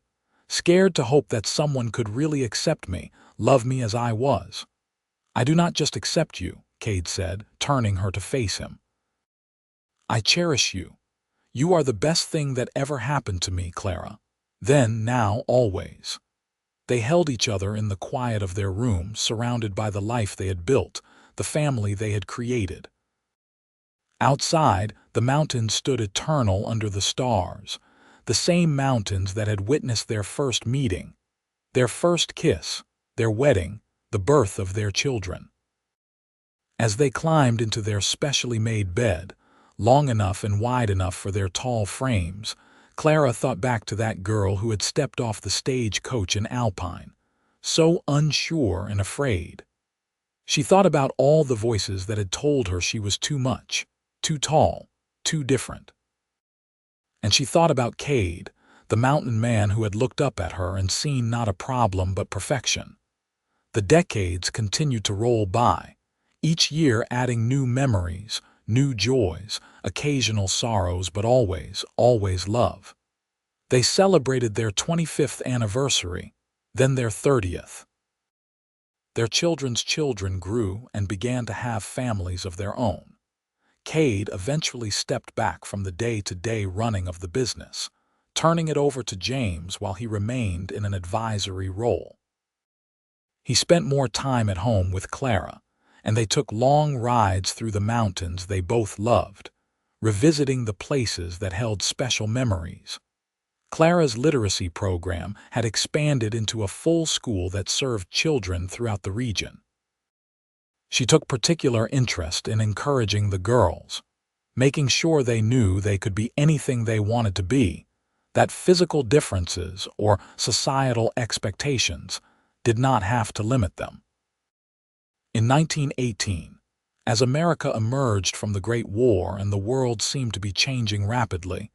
"Scared to hope that someone could really accept me, love me as I was." "I do not just accept you," Cade said, turning her to face him. "I cherish you. You are the best thing that ever happened to me, Clara. Then, now, always." They held each other in the quiet of their room, surrounded by the life they had built, the family they had created. Outside, the mountains stood eternal under the stars, the same mountains that had witnessed their first meeting, their first kiss, their wedding, the birth of their children. As they climbed into their specially made bed, long enough and wide enough for their tall frames, Clara thought back to that girl who had stepped off the stagecoach in Alpine, so unsure and afraid. She thought about all the voices that had told her she was too much, too tall, too different. And she thought about Cade, the mountain man who had looked up at her and seen not a problem but perfection. The decades continued to roll by, each year adding new memories, new joys, occasional sorrows, but always, always love. They celebrated their 25th anniversary, then their 30th. Their children's children grew and began to have families of their own. Cade eventually stepped back from the day-to-day running of the business, turning it over to James while he remained in an advisory role. He spent more time at home with Clara, and they took long rides through the mountains they both loved, revisiting the places that held special memories. Clara's literacy program had expanded into a full school that served children throughout the region. She took particular interest in encouraging the girls, making sure they knew they could be anything they wanted to be, that physical differences or societal expectations did not have to limit them. In 1918, as America emerged from the Great War and the world seemed to be changing rapidly,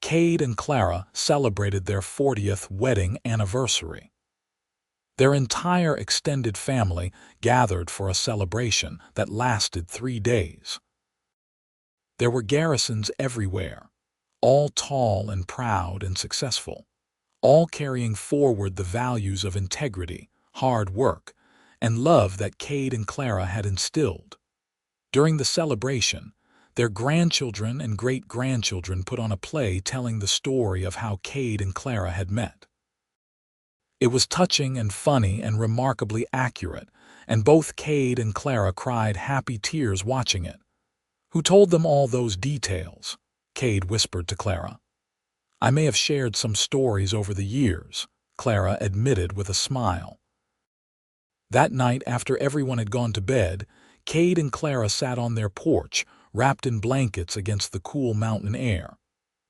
Cade and Clara celebrated their 40th wedding anniversary. Their entire extended family gathered for a celebration that lasted 3 days. There were Garrisons everywhere, all tall and proud and successful, all carrying forward the values of integrity, hard work, and love that Cade and Clara had instilled. During the celebration, their grandchildren and great-grandchildren put on a play telling the story of how Cade and Clara had met. It was touching and funny and remarkably accurate, and both Cade and Clara cried happy tears watching it. "Who told them all those details?" Cade whispered to Clara. "I may have shared some stories over the years," Clara admitted with a smile. That night, after everyone had gone to bed, Cade and Clara sat on their porch, wrapped in blankets against the cool mountain air.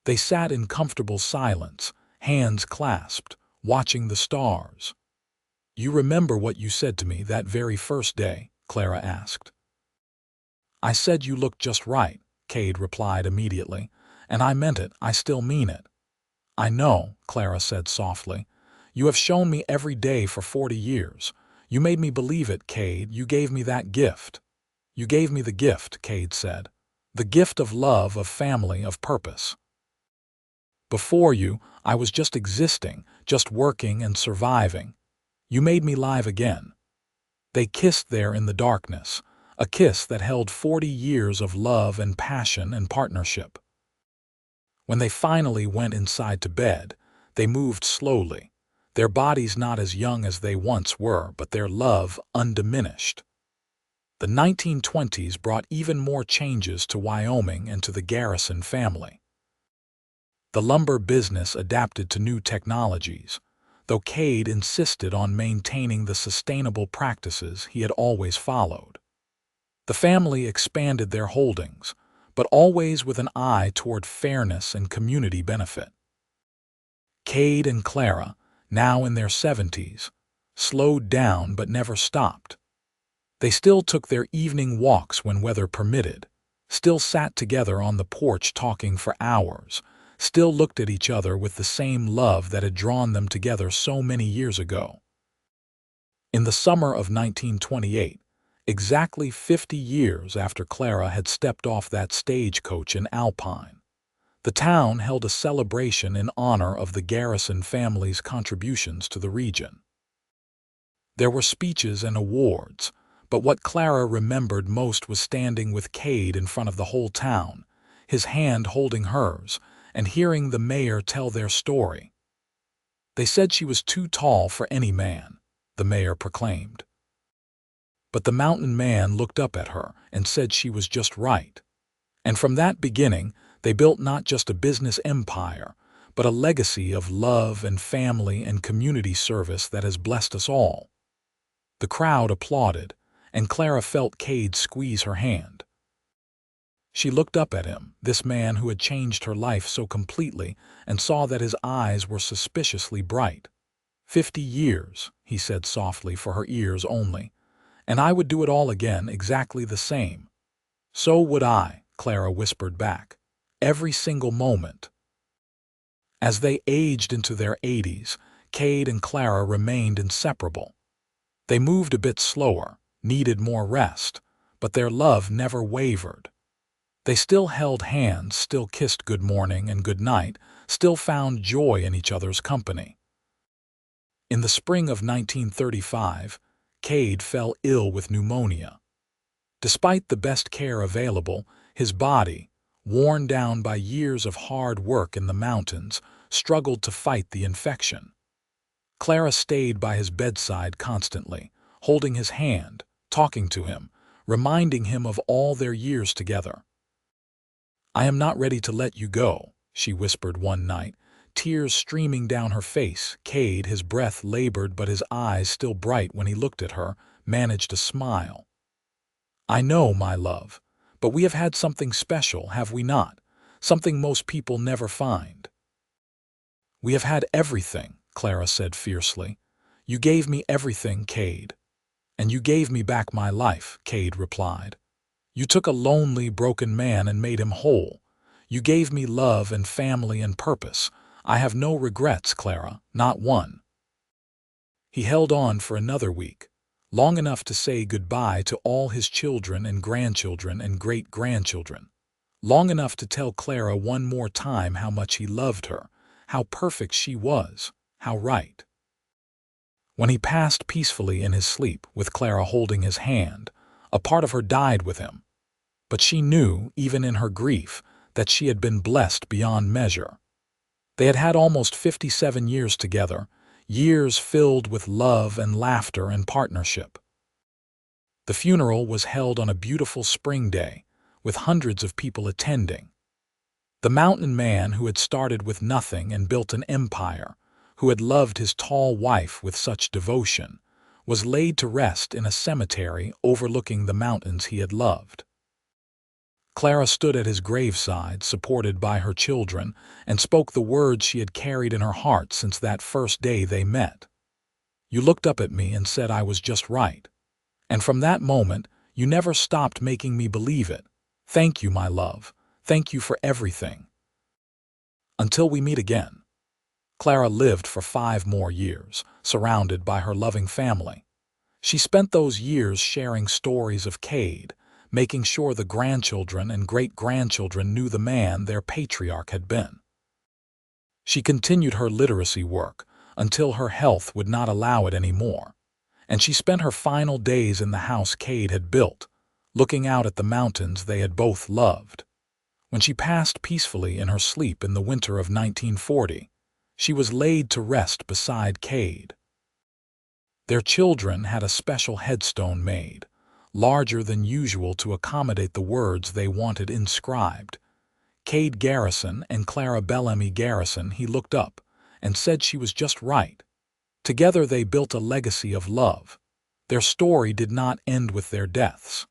They sat in comfortable silence, hands clasped, watching the stars. "You remember what you said to me that very first day?" Clara asked. "I said you looked just right," Cade replied immediately, "and I meant it. I still mean it." "I know," Clara said softly. "You have shown me every day for 40 years. You made me believe it, Cade. You gave me that gift." "You gave me the gift," Cade said. "The gift of love, of family, of purpose. Before you, I was just existing, just working and surviving. You made me live again." They kissed there in the darkness, a kiss that held 40 years of love and passion and partnership. When they finally went inside to bed, they moved slowly, their bodies not as young as they once were, but their love undiminished. The 1920s brought even more changes to Wyoming and to the Garrison family. The lumber business adapted to new technologies, though Cade insisted on maintaining the sustainable practices he had always followed. The family expanded their holdings, but always with an eye toward fairness and community benefit. Cade and Clara, now in their 70s, slowed down but never stopped. They still took their evening walks when weather permitted, still sat together on the porch talking for hours, still looked at each other with the same love that had drawn them together so many years ago. In the summer of 1928, exactly 50 years after Clara had stepped off that stagecoach in Alpine, the town held a celebration in honor of the Garrison family's contributions to the region. There were speeches and awards, but what Clara remembered most was standing with Cade in front of the whole town, his hand holding hers, and hearing the mayor tell their story. "They said she was too tall for any man," the mayor proclaimed. But the mountain man looked up at her and said she was just right. And from that beginning, they built not just a business empire, but a legacy of love and family and community service that has blessed us all. The crowd applauded, and Clara felt Cade squeeze her hand. She looked up at him, this man who had changed her life so completely, and saw that his eyes were suspiciously bright. 50 years, he said softly for her ears only, and I would do it all again exactly the same. So would I, Clara whispered back. Every single moment. As they aged into their 80s, Cade and Clara remained inseparable. They moved a bit slower, needed more rest, but their love never wavered. They still held hands, still kissed good morning and good night, still found joy in each other's company. In the spring of 1935, Cade fell ill with pneumonia. Despite the best care available, his body, worn down by years of hard work in the mountains, struggled to fight the infection. Clara stayed by his bedside constantly, holding his hand, talking to him, reminding him of all their years together. "I am not ready to let you go," she whispered one night, tears streaming down her face. Cade, his breath labored but his eyes still bright when he looked at her, managed a smile. "I know, my love, but we have had something special, have we not? Something most people never find." "We have had everything," Clara said fiercely. "You gave me everything, Cade." "And you gave me back my life," Cade replied. "You took a lonely, broken man and made him whole. You gave me love and family and purpose. I have no regrets, Clara, not one." He held on for another week, long enough to say goodbye to all his children and grandchildren and great-grandchildren, long enough to tell Clara one more time how much he loved her, how perfect she was, how right. When he passed peacefully in his sleep, with Clara holding his hand, a part of her died with him. But she knew, even in her grief, that she had been blessed beyond measure. They had had almost 57 years together, years filled with love and laughter and partnership. The funeral was held on a beautiful spring day, with hundreds of people attending. The mountain man who had started with nothing and built an empire, who had loved his tall wife with such devotion, was laid to rest in a cemetery overlooking the mountains he had loved. Clara stood at his graveside, supported by her children, and spoke the words she had carried in her heart since that first day they met. "You looked up at me and said I was just right. And from that moment, you never stopped making me believe it. Thank you, my love. Thank you for everything. Until we meet again." Clara lived for 5 more years, surrounded by her loving family. She spent those years sharing stories of Cade, making sure the grandchildren and great-grandchildren knew the man their patriarch had been. She continued her literacy work until her health would not allow it anymore, and she spent her final days in the house Cade had built, looking out at the mountains they had both loved. When she passed peacefully in her sleep in the winter of 1940, she was laid to rest beside Cade. Their children had a special headstone made, larger than usual to accommodate the words they wanted inscribed. Cade Garrison and Clara Bellamy Garrison. He looked up and said she was just right. Together they built a legacy of love. Their story did not end with their deaths.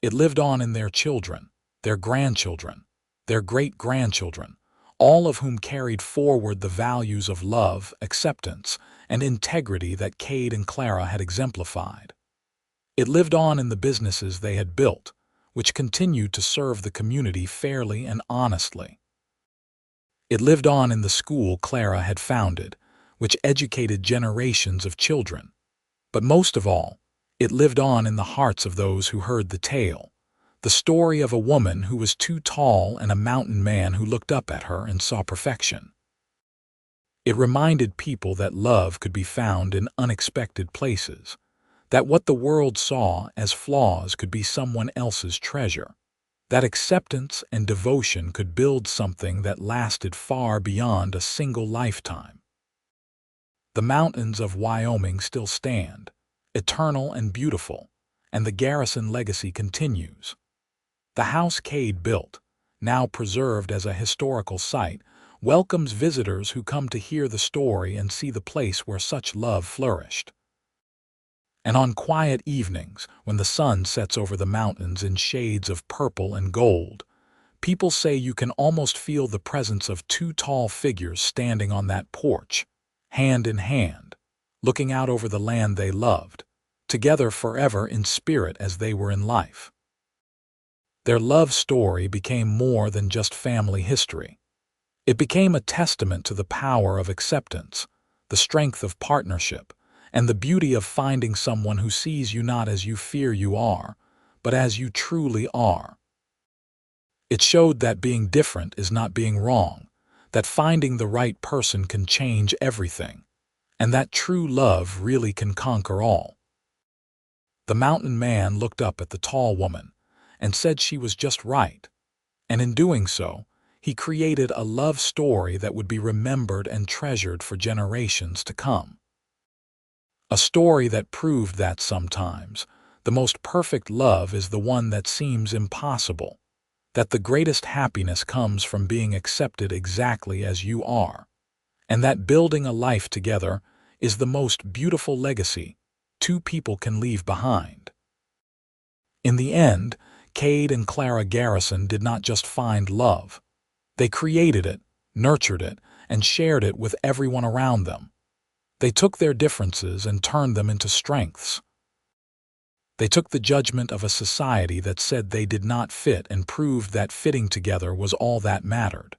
It lived on in their children, their grandchildren, their great-grandchildren, all of whom carried forward the values of love, acceptance, and integrity that Cade and Clara had exemplified. It lived on in the businesses they had built, which continued to serve the community fairly and honestly. It lived on in the school Clara had founded, which educated generations of children. But most of all, it lived on in the hearts of those who heard the tale, the story of a woman who was too tall and a mountain man who looked up at her and saw perfection. It reminded people that love could be found in unexpected places, that what the world saw as flaws could be someone else's treasure, that acceptance and devotion could build something that lasted far beyond a single lifetime. The mountains of Wyoming still stand, eternal and beautiful, and the Garrison legacy continues. The house Cade built, now preserved as a historical site, welcomes visitors who come to hear the story and see the place where such love flourished. And on quiet evenings, when the sun sets over the mountains in shades of purple and gold, people say you can almost feel the presence of two tall figures standing on that porch, hand in hand, looking out over the land they loved, together forever in spirit as they were in life. Their love story became more than just family history. It became a testament to the power of acceptance, the strength of partnership, and the beauty of finding someone who sees you not as you fear you are, but as you truly are. It showed that being different is not being wrong, that finding the right person can change everything, and that true love really can conquer all. The mountain man looked up at the tall woman and said she was just right, and in doing so, he created a love story that would be remembered and treasured for generations to come. A story that proved that sometimes the most perfect love is the one that seems impossible, that the greatest happiness comes from being accepted exactly as you are, and that building a life together is the most beautiful legacy two people can leave behind. In the end, Cade and Clara Garrison did not just find love. They created it, nurtured it, and shared it with everyone around them. They took their differences and turned them into strengths. They took the judgment of a society that said they did not fit and proved that fitting together was all that mattered.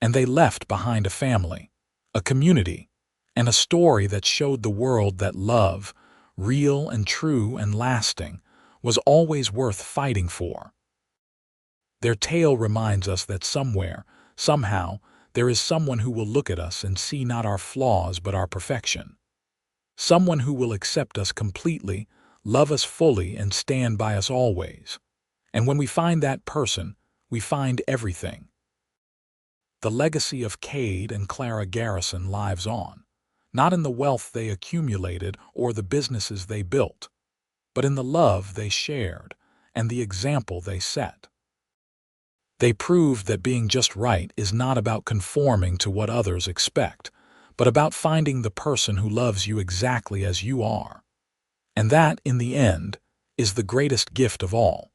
And they left behind a family, a community, and a story that showed the world that love, real and true and lasting, was always worth fighting for. Their tale reminds us that somewhere, somehow, there is someone who will look at us and see not our flaws but our perfection. Someone who will accept us completely, love us fully, and stand by us always. And when we find that person, we find everything. The legacy of Cade and Clara Garrison lives on, not in the wealth they accumulated or the businesses they built, but in the love they shared and the example they set. They proved that being just right is not about conforming to what others expect, but about finding the person who loves you exactly as you are. And that, in the end, is the greatest gift of all.